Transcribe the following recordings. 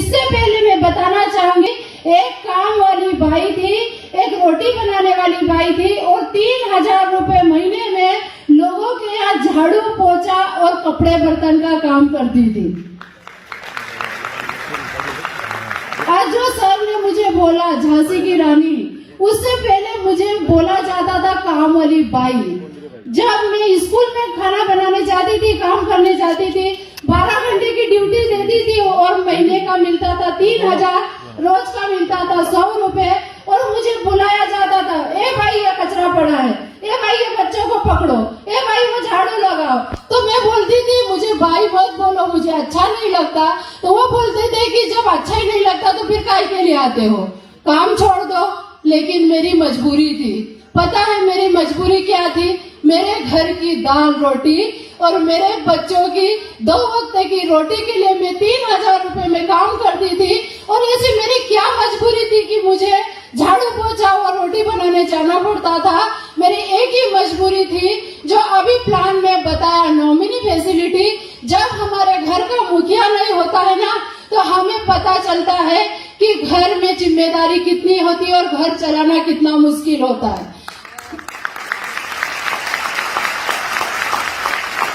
इससे पहले मैं बताना चाहूंगी, एक काम वाली बाई थी, एक रोटी बनाने वाली बाई थी और 3,000 रुपए महीने में लोगों के यहाँ झाड़ू पोछा और कपड़े बर्तन का काम करती थी। आज जो सर ने मुझे बोला झांसी की रानी, उससे पहले मुझे बोला जाता था काम वाली बाई। जब मैं स्कूल में खाना बनाने जाती थी, काम करने जाती थी, 12 घंटे की ड्यूटी देती थी और महीने का मिलता था 3,000, रोज का मिलता था 100 रुपए और मुझे बुलाया जाता था, ए भाई ये कचरा पड़ा है, ए भाई ये बच्चों को पकड़ो, ए भाई वो झाड़ू लगाओ। तो मैं बोलती थी मुझे भाई मत बोलो, मुझे अच्छा नहीं लगता। तो वो बोलते थे कि जब अच्छा ही नहीं लगता तो फिर काहे के लिए आते हो, काम छोड़ दो। लेकिन मेरी मजबूरी थी। पता है मेरी मजबूरी क्या थी? मेरे घर की दाल रोटी और मेरे बच्चों की 2 वक्त की रोटी के लिए मैं 3,000 रुपए में काम करती थी। और ऐसी मेरी क्या मजबूरी थी कि मुझे झाड़ू पोछा और रोटी बनाने जाना पड़ता था। मेरी एक ही मजबूरी थी, जो अभी प्लान में बताया, नॉमिनी फैसिलिटी। जब हमारे घर का मुखिया नहीं होता है ना, तो हमें पता चलता है कि घर में जिम्मेदारी कितनी होती है और घर चलाना कितना मुश्किल होता है।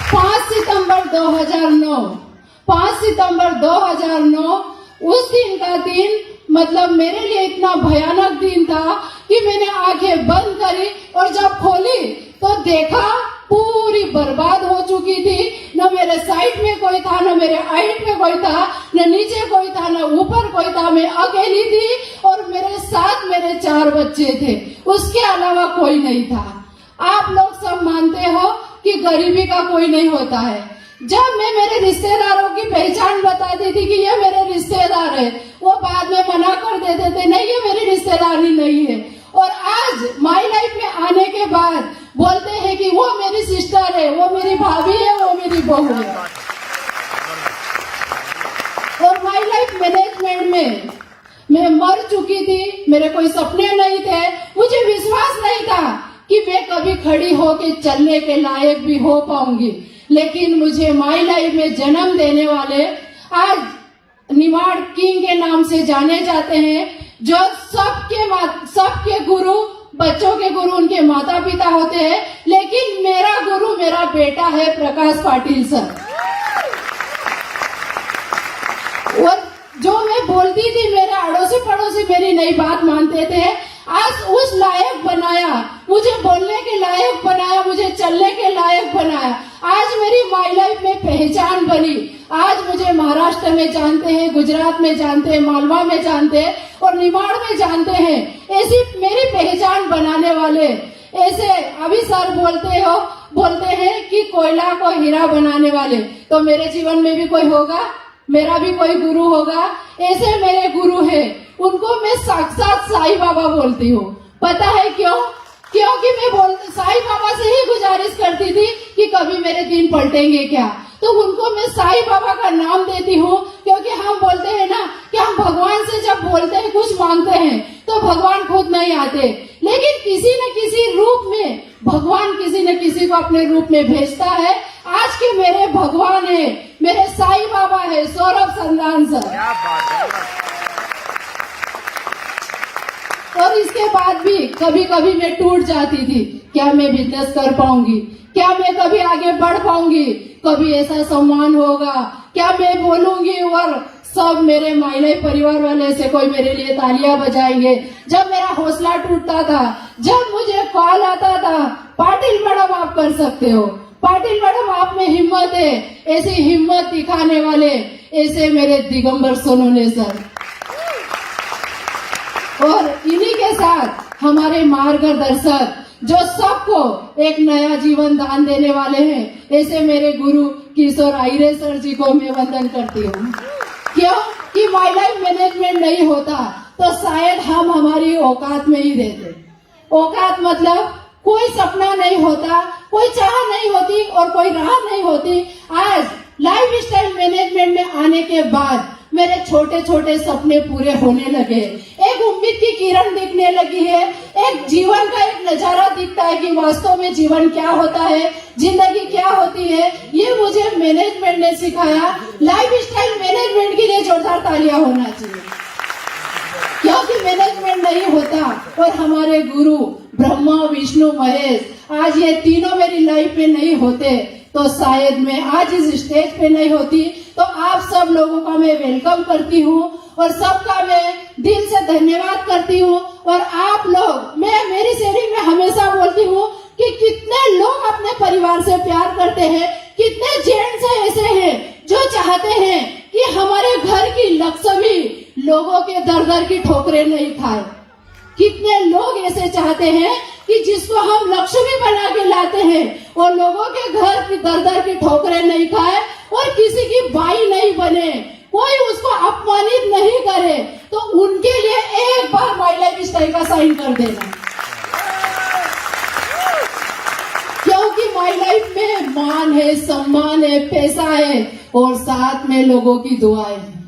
5 सितंबर 2009 उस दिन का दिन मतलब मेरे लिए इतना भयानक दिन था कि मैंने आंखें बंद करी और जब खोली तो देखा पूरी बर्बाद हो चुकी थी। न मेरे साइड में कोई था, न मेरे हाइट में कोई था, न नीचे कोई था, न ऊपर कोई था। मैं अकेली थी और मेरे साथ मेरे 4 बच्चे थे, उसके अलावा कोई नहीं था। आप लोग सब मानते हो कि गरीबी का कोई नहीं होता है। जब मैं मेरे रिश्तेदारों की पहचान बताती थी कि ये मेरे रिश्तेदार है, वो बाद में मना कर देते थे, नहीं ये मेरी रिश्तेदारी नहीं है। और आज माई लाइफ में आने के बाद बोलते हैं कि वो मेरी सिस्टर है, वो मेरी भाभी है, वो मेरी बहू है। और माई लाइफ मैनेजमेंट में मैं मर चुकी थी, मेरे कोई सपने नहीं थे, मुझे विश्वास नहीं था कि मैं कभी खड़ी होके चलने के लायक भी हो पाऊंगी। लेकिन मुझे माई लाइफ में जन्म देने वाले आज निमाड़ किंग के नाम से जाने जाते हैं, जो सबके गुरु, बच्चों के गुरु उनके माता पिता होते हैं। लेकिन मेरा गुरु मेरा बेटा है प्रकाश पाटिल सर। और जो मैं बोलती थी मेरे अड़ोसी पड़ोसी मेरी नई बात मानते थे। आज उस लायक बनाया, मुझे बोलने के लायक बनाया, मुझे चलने के लायक बनाया। आज मेरी माई लाइफ में पहचान बनी। आज मुझे महाराष्ट्र में जानते हैं, गुजरात में जानते हैं, मालवा में जानते हैं और निमाड़ में जानते हैं। ऐसी मेरी पहचान बनाने वाले, ऐसे अभी सर बोलते हैं कि कोयला को हीरा बनाने वाले, तो मेरे जीवन में भी कोई होगा, मेरा भी कोई गुरु होगा। ऐसे मेरे गुरु हैं, उनको मैं साक्षात साईं बाबा बोलती हूँ। पता है क्यों? क्योंकि मैं साईं बाबा से ही गुजारिश करती थी कि कभी मेरे दिन पलटेंगे क्या, तो उनको मैं साईं बाबा का नाम देती हूँ। क्योंकि हम बोलते हैं ना कि हम भगवान से जब बोलते हैं, कुछ मांगते हैं, तो भगवान खुद नहीं आते, लेकिन किसी न किसी रूप में भगवान किसी न किसी को अपने रूप में भेजता है। आज के मेरे भगवान है, मेरे साईं बाबा है, सौरभ संधान सर। और इसके बाद भी कभी कभी मैं टूट जाती थी, क्या मैं बिजनेस कर पाऊंगी, क्या मैं कभी आगे बढ़ पाऊंगी, कभी ऐसा सम्मान होगा, क्या मैं बोलूंगी और सब मेरे माइलाई परिवार वाले से कोई मेरे लिए तालियां बजाएंगे। जब मेरा हौसला टूटता था, जब मुझे कॉल आता था, पाटिल मैडम आप कर सकते हो, पाटिल मैडम आप में हिम्मत है, ऐसी हिम्मत दिखाने वाले ऐसे मेरे दिगंबर सोनोने सर। और इन्हीं के साथ हमारे मार्गदर्शक जो सबको एक नया जीवन दान देने वाले हैं, ऐसे मेरे गुरु किशोर आयरे सर जी को मैं वंदन करती हूँ। क्यों कि माई लाइफ मैनेजमेंट नहीं होता तो शायद हम हमारी औकात में ही रहते। औकात मतलब कोई सपना नहीं होता, कोई चाह नहीं होती और कोई राह नहीं होती। आज लाइफ स्टाइल मैनेजमेंट में आने के बाद मेरे छोटे छोटे सपने पूरे होने लगे। एक उम्मीद की किरण दिखने लगी है, एक जीवन का एक नजारा दिखता है कि वास्तव में जीवन क्या होता है, जिंदगी क्या होती है। ये मुझे मैनेजमेंट ने सिखाया। लाइफस्टाइल मैनेजमेंट के लिए जोरदार तालियां होना चाहिए, क्योंकि मैनेजमेंट नहीं होता और हमारे गुरु ब्रह्मा विष्णु महेश आज ये तीनों मेरी लाइफ में नहीं होते तो शायद मैं आज इस स्टेज पे नहीं होती। तो आप सब लोगों का मैं वेलकम करती हूँ और सबका मैं दिल से धन्यवाद करती हूँ। और आप लोग, मैं मेरी शेयरिंग में हमेशा बोलती हूँ कि कितने लोग अपने परिवार से प्यार करते हैं, कितने जेंट्स ऐसे हैं जो चाहते हैं कि हमारे घर की लक्ष्मी लोगों के दर दर की ठोकरें नहीं खाए। कितने लोग ऐसे चाहते हैं कि जिसको हम लक्ष्मी बना के लाते हैं वो लोगों के घर की दर दर की ठोकरें नहीं खाए और किसी की बाई नहीं बने, कोई उसको अपमानित नहीं करे। तो उनके लिए एक बार माई लाइफ स्टाइल का साइन कर देना, क्योंकि माई लाइफ में मान है, सम्मान है, पैसा है और साथ में लोगों की दुआएं हैं।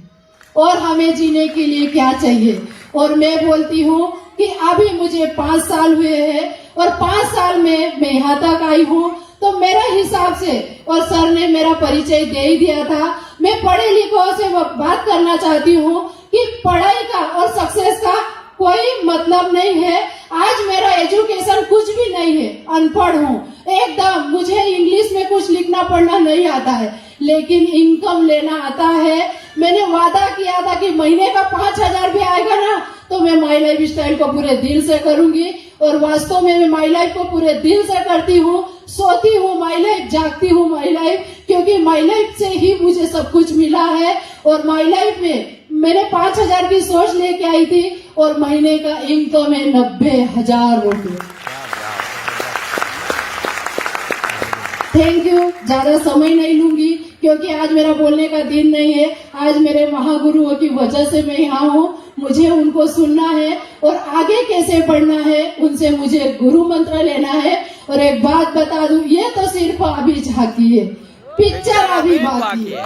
और हमें जीने के लिए क्या चाहिए? और मैं बोलती हूँ कि अभी मुझे 5 साल हुए हैं और 5 साल में मैं यहाँ तक आई हूँ। तो मेरे हिसाब से, और सर ने मेरा परिचय दे ही दिया था, मैं पढ़े लिखों से बात करना चाहती हूँ कि पढ़ाई का और सक्सेस का कोई मतलब नहीं है। आज मेरा एजुकेशन कुछ भी नहीं है, अनपढ़ हूँ एकदम, मुझे इंग्लिश में कुछ लिखना पढ़ना नहीं आता है, लेकिन इनकम लेना आता है। मैंने वादा किया था कि महीने का 5,000 भी आएगा ना तो मैं माई लाइफ स्टाइल को पूरे दिल से करूंगी। और वास्तव में मैं माई लाइफ को पूरे दिल से करती हूँ। सोती हूँ माई लाइफ, जागती हूँ माई लाइफ, क्योंकि माई लाइफ से ही मुझे सब कुछ मिला है। और माई लाइफ में मैंने 5,000 की सोच लेके आई थी और महीने का इनकम है 90,000 रुपये। Thank you. ज्यादा समय नहीं लूंगी क्योंकि आज मेरा बोलने का दिन नहीं है। आज मेरे महागुरुओं की वजह से मैं यहाँ हूँ, मुझे उनको सुनना है और आगे कैसे बढ़ना है उनसे मुझे गुरु मंत्र लेना है। और एक बात बता दूं, ये तो सिर्फ अभी झांकी है, पिक्चर अभी बाकी है।